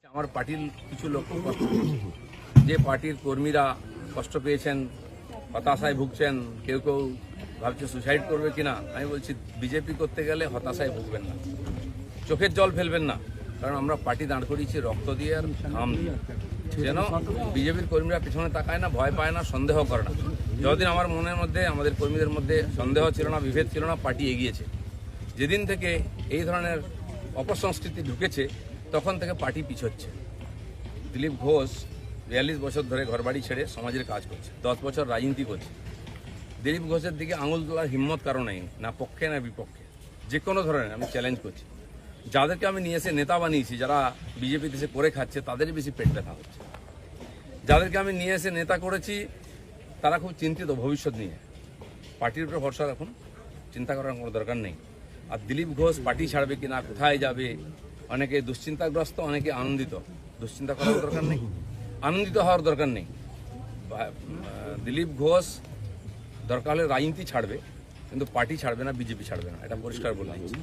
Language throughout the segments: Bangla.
আমার পার্টির কিছু লোক যে পার্টির কর্মীরা কষ্ট পেয়েছেন, হতাশায় ভুগছেন, কেউ কেউ ভাবছে সুসাইড করবে কিনা। আমি বলছি বিজেপি করতে গেলে হতাশায় ভুগবেন না, চোখের জল ফেলবেন না, কারণ আমরা পার্টি দাঁড় করিয়েছি রক্ত দিয়ে আর ঘাম দিয়ে। যেন বিজেপির কর্মীরা পিছনে তাকায় না, ভয় পায় না, সন্দেহ করে না। যতদিন আমার মনের মধ্যে, আমাদের কর্মীদের মধ্যে সন্দেহ ছিল না, বিভেদ ছিল না, পার্টি এগিয়েছে। যেদিন থেকে এই ধরনের অপসংস্কৃতি ঢুকেছে তখন থেকে পার্টি পিছোচ্ছে। দিলীপ ঘোষ 42 বছর ধরে ঘরবাড়ি ছেড়ে সমাজের কাজ করছে, 10 বছর রাজনীতি করছে। দিলীপ ঘোষের দিকে আঙুল তোলার হিম্মত কারো নেই, না পক্ষে না বিপক্ষে। যে কোনো ধরনের আমি চ্যালেঞ্জ করছি। যাদেরকে আমি নিয়ে এসে নেতা বানিয়েছি, যারা বিজেপি দেশে করে খাচ্ছে, তাদেরই বেশি পেট ব্যথা হচ্ছে। যাদেরকে আমি নিয়ে এসে নেতা করেছি তারা খুব চিন্তিত ভবিষ্যৎ নিয়ে। পার্টির উপরে ভরসা রাখুন, চিন্তা করার কোনো দরকার নেই। আর দিলীপ ঘোষ পার্টি ছাড়বে কিনা, কোথায় যাবে, অনেকে দুশ্চিন্তাগ্রস্ত, অনেকে আনন্দিত। দুশ্চিন্তা করার দরকার নেই, আনন্দিত হওয়ার দরকার নেই। দিলীপ ঘোষ দরকার হলে রাজনীতি ছাড়বে, কিন্তু পার্টি ছাড়বে না, বিজেপি ছাড়বে না, এটা পরিষ্কার বলে দিচ্ছি।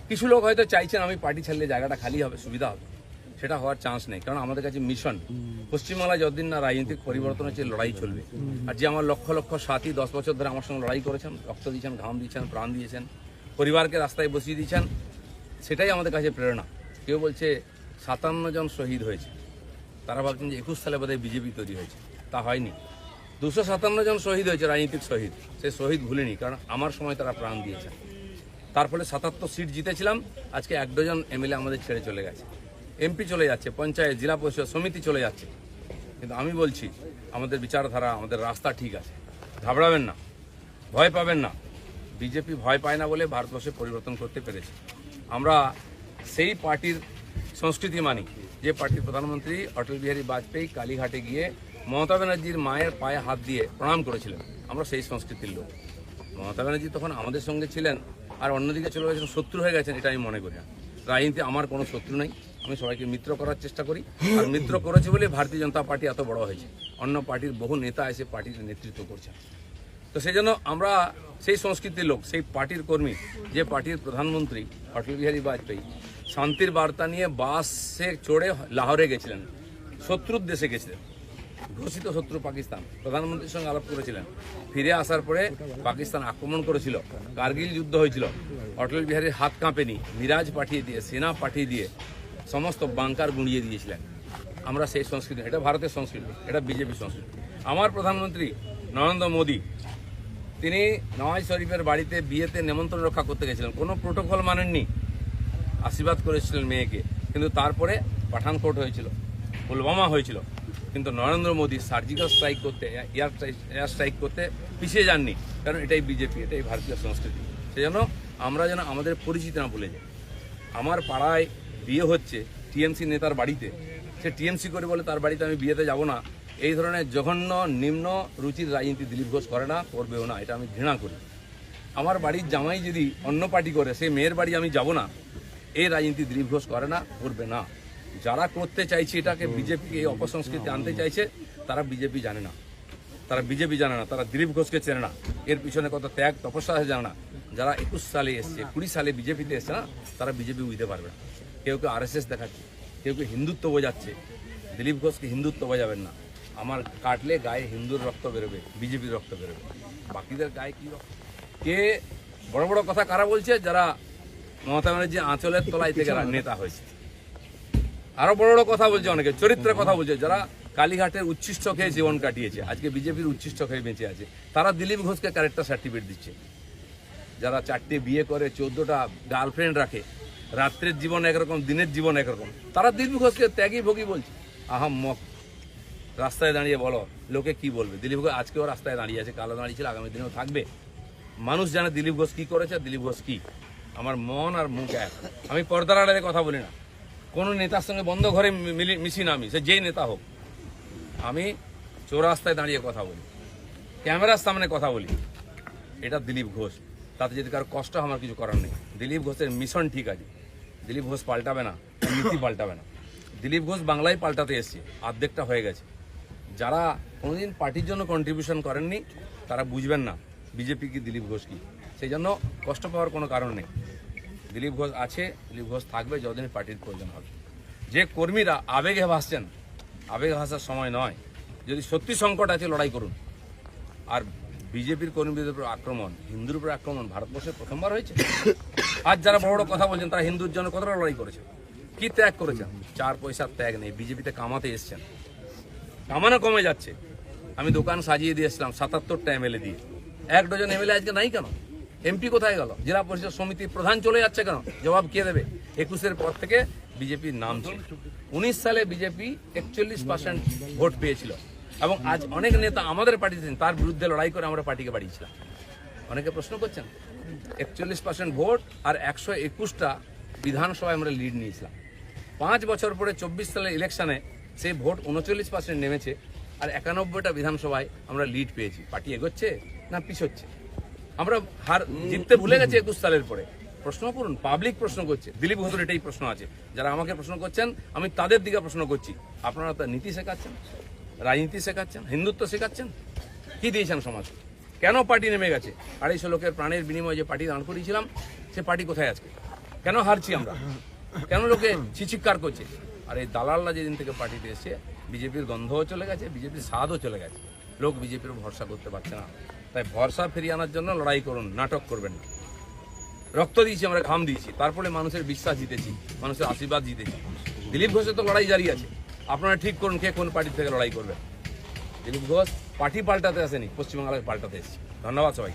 কিছু লোক হয়তো চাইছেন আমি পার্টি ছাড়লে জায়গাটা খালি হবে, সুবিধা হবে। সেটা হওয়ার চান্স নেই, কারণ আমাদের কাছে মিশন পশ্চিমবাংলায় যতদিন না রাজনৈতিক পরিবর্তন হচ্ছে, লড়াই চলবে। আর যে আমার লক্ষ লক্ষ সাথী 10 বছর ধরে আমার সঙ্গে লড়াই করেছেন, রক্ত দিয়েছেন, ঘাম দিয়েছেন, প্রাণ দিয়েছেন, পরিবারকে রাস্তায় বসিয়ে দিয়েছেন, সেটাই আমাদের কাছে প্রেরণা। কেউ বলছে 57 জন শহীদ হয়েছে, তারা ভাবছেন যে 21 সালে বোধহয় বিজেপি তৈরি হয়েছে। তা হয়নি, 257 জন শহীদ হয়েছে, রাজনৈতিক শহীদ। সে শহীদ ভুলিনি, কারণ আমার সময় তারা প্রাণ দিয়েছে। তার ফলে 77 সিট জিতেছিলাম। আজকে 1 ডজন এমএলএ আমাদের ছেড়ে চলে গেছে, এমপি চলে যাচ্ছে, পঞ্চায়েত, জেলা পরিষদ, সমিতি চলে যাচ্ছে। কিন্তু আমি বলছি আমাদের বিচারধারা, আমাদের রাস্তা ঠিক আছে, ঘাবড়াবেন না, ভয় পাবেন না। বিজেপি ভয় পায় না বলে ভারতবর্ষে পরিবর্তন করতে পেরেছে। আমরা সেই পার্টির সংস্কৃতি মানি যে পার্টির প্রধানমন্ত্রী অটল বিহারী বাজপেয়ী কালীঘাটে গিয়ে মমতা ব্যানার্জির মায়ের পায়ে হাত দিয়ে প্রণাম করেছিলেন। আমরা সেই সংস্কৃতির লোক। মমতা ব্যানার্জি তখন আমাদের সঙ্গে ছিলেন, আর অন্যদিকে চলে গেছেন, শত্রু হয়ে গেছেন, এটা আমি মনে করি না। রাজনীতি আমার কোনো শত্রু নেই, আমি সবাইকে মিত্র করার চেষ্টা করি। আর মিত্র করেছি বলে ভারতীয় জনতা পার্টি এত বড় হয়েছে। অন্য পার্টির বহু নেতা এসে পার্টির নেতৃত্ব করছেন। তো সেই জন্য আমরা সেই সংস্কৃতির লোক, সেই পার্টির কর্মী যে পার্টির প্রধানমন্ত্রী অটল বিহারী বাজপেয়ী শান্তির বার্তা নিয়ে বাসে চড়ে লাহোরে গেছিলেন, শত্রুর দেশে গেছিলেন, ঘোষিত শত্রু পাকিস্তান। প্রধানমন্ত্রীর সঙ্গে আলাপ করেছিলেন। ফিরে আসার পরে পাকিস্তান আক্রমণ করেছিল, কার্গিল যুদ্ধ হয়েছিল। অটল বিহারীর হাত কাঁপেনি, মিরাজ পাঠিয়ে দিয়ে, সেনা পাঠিয়ে দিয়ে সমস্ত বাংকার গুঁড়িয়ে দিয়েছিলেন। আমরা সেই সংস্কৃতি, এটা ভারতের সংস্কৃতি, এটা বিজেপি সংস্কৃতি। আমার প্রধানমন্ত্রী নরেন্দ্র মোদী, তিনি নওয়াজ শরীফের বাড়িতে বিয়েতে নেমন্ত্রণ রক্ষা করতে গেছিলেন, কোনো প্রোটোকল মানেননি, আশীর্বাদ করেছিলেন মেয়েকে। কিন্তু তারপরে পাঠানকোট হয়েছিল, পুলওয়ামা হয়েছিল, কিন্তু নরেন্দ্র মোদী সার্জিক্যাল স্ট্রাইক করতে, এয়ার স্ট্রাইক করতে পিছিয়ে যাননি, কারণ এটাই বিজেপি, এটাই ভারতীয় সংস্কৃতি। সেজন্য আমরা যেন আমাদের পরিচিতি না ভুলে যাই। আমার পাড়ায় বিয়ে হচ্ছে টিএমসি নেতার বাড়িতে, সে টিএমসি করে বলে তার বাড়িতে আমি বিয়েতে যাব না। এই ধরনের জঘন্য নিম্ন রুচির রাজনীতি দিলীপ ঘোষ করে না, করবেও না, এটা আমি ঘৃণা করি। আমার বাড়ির জামাই যদি অন্য পার্টি করে, সেই মেয়ের বাড়ি আমি যাব না, এই রাজনীতি দিলীপ ঘোষ করে না, করবে না। যারা করতে চাইছে এটাকে, বিজেপিকে এই অপসংস্কৃতি আনতে চাইছে, তারা বিজেপি জানে না, তারা বিজেপি জানে না, তারা দিলীপ ঘোষকে চেনে না, এর পিছনে কত ত্যাগ তপস্যা আছে জানে না। যারা 21 সালে এসছে, 20 সালে বিজেপিতে এসছে না, তারা বিজেপি বুঝতে পারবে না। কেউ কেউ RSS দেখাচ্ছে, কেউ কেউ হিন্দুত্ব বোঝাচ্ছে। দিলীপ ঘোষকে হিন্দুত্ব বোঝাবেন না। আমার কাটলে গায়ে হিন্দুর রক্ত বেরোবে, বিজেপির রক্ত বেরোবে, বাকিদের গায়ে কি রক্ত? কে বড় বড় কথা কারা বলছে? যারা মমতা ব্যানার্জি আঁচলের তলায় থেকে নেতা হয়েছে। আরো বড় বড় কথা বলছে, অনেকে চরিত্রের কথা বলছে, যারা কালীঘাটের উচ্ছিষ্ট খেয়ে জীবন কাটিয়েছে, আজকে বিজেপির উচ্ছিষ্ট খেয়ে বেঁচে আছে, তারা দিলীপ ঘোষকে ক্যারেক্টার সার্টিফিকেট দিচ্ছে। যারা 4টে বিয়ে করে, 14টা গার্লফ্রেন্ড রাখে, রাত্রের জীবন একরকম, দিনের জীবন একরকম, তারা দিলীপ ঘোষকে ত্যাগী ভোগী বলছে। আহাম্মক। রাস্তায় দাঁড়িয়ে বলো লোকে কি বলবে। দিলীপ ঘোষ আজকেও রাস্তায় দাঁড়িয়ে আছে, কালো দাঁড়িয়েছিল, আগামী দিনেও থাকবে। মানুষ জানে দিলীপ ঘোষ কি করেছে, দিলীপ ঘোষ কি। আমার মন আর মুখ এক। আমি পর্দার আড়ালে কথা বলি না, কোনো নেতার সঙ্গে বন্ধ ঘরে মিশি না, আমি সে যেই নেতা হোক। আমি চৌরাস্তায় দাঁড়িয়ে কথা বলি, ক্যামেরার সামনে কথা বলি। এটা দিলীপ ঘোষ। তাতে যদি কারো কষ্ট, আমার কিছু করার নেই। দিলীপ ঘোষের মিশন ঠিক আছে, দিলীপ ঘোষ পাল্টাবে না, নীতি পাল্টাবে না। দিলীপ ঘোষ বাংলায় পাল্টাতে এসছে, অর্ধেকটা হয়ে গেছে। যারা কোনোদিন পার্টির জন্য কন্ট্রিবিউশন করেননি, তারা বুঝবেন না বিজেপি কি, দিলীপ ঘোষ কি। সেই জন্য কষ্ট পাওয়ার কোনো কারণ নেই। দিলীপ ঘোষ আছে, দিলীপ ঘোষ থাকবে যতদিন পার্টির প্রয়োজন হবে। যে কর্মীরা আবেগে ভাসছেন, আবেগে ভাসার সময় নয়। যদি সত্যি সংকট আছে লড়াই করুন। আর বিজেপির কর্মীদের উপর আক্রমণ, হিন্দুর উপর আক্রমণ ভারতবর্ষে প্রথমবার হয়েছে। আজ যারা বড় বড় কথা বলছেন তারা হিন্দুর জন্য কতটা লড়াই করেছে, কি ত্যাগ করেছেন? 4 পয়সার ত্যাগ নেই। বিজেপিতে কামাতে এসছেন, কামানো কমে যাচ্ছে। আমি দোকান সাজিয়ে দিয়েছিলাম 77টা এমএলএ দিয়ে, 1 ডজন এমএলএ আজকে নাই কেন? এমপি কোথায় গেল? জেলা পরিষদ সমিতির প্রধান চলে যাচ্ছে কেন? জবাব কে দেবে? 21-এর পর থেকে বিজেপির নাম ছিল। 19 সালে বিজেপি 41% ভোট পেয়েছিল এবং আজ অনেক নেতা আমাদের পার্টিতে তার বিরুদ্ধে লড়াই করে আমরা পার্টিকে বাড়িয়েছিলাম। অনেকে প্রশ্ন করছেন 41% ভোট আর 121টা বিধানসভায় আমরা লিড নিয়েছিলাম। 5 বছর পরে 24 সালের ইলেকশনে সেই ভোট 39% নেমেছে আর 91টা বিধানসভায় আমরা লিড পেয়েছি। পার্টি এগোচ্ছে না পিছোচ্ছে? আমরা জিততে ভুলে গেছি 21 সালের পরে। প্রশ্ন করুন, পাবলিক প্রশ্ন করছে। দিলীপ ঘোষের এটাই প্রশ্ন আছে। যারা আমাকে প্রশ্ন করছেন আমি তাদের দিকে প্রশ্ন করছি। আপনারা তো নীতি শেখাচ্ছেন, রাজনীতি শেখাচ্ছেন, হিন্দুত্ব শেখাচ্ছেন, কি দিয়েছেন সমাজ? কেন পার্টি নেমে গেছে? 250 লোকের প্রাণের বিনিময়ে যে পার্টি দাঁড় করিয়েছিলাম সে পার্টি কোথায় আজকে? কেন হারছি আমরা? কেন লোকে চিৎকার করছে? আর এই দালালরা যেদিন থেকে পার্টিতে এসছে বিজেপির গন্ধও চলে গেছে, বিজেপির স্বাদও চলে গেছে। লোক বিজেপির ভরসা করতে পারছে না। তাই ভরসা ফিরিয়ে আনার জন্য লড়াই করুন, নাটক করবেন না। রক্ত দিয়েছি আমরা, ঘাম দিয়েছি, তারপরে মানুষের বিশ্বাস জিতেছি, মানুষের আশীর্বাদ জিতেছি। দিলীপ ঘোষের তো লড়াই জারি আছে। আপনারা ঠিক করুন কে কোন পার্টি থেকে লড়াই করবেন। দিলীপ ঘোষ পার্টি পাল্টাতে আসেনি, পশ্চিমবাংলায় পাল্টাতে এসেছে। ধন্যবাদ সবাই।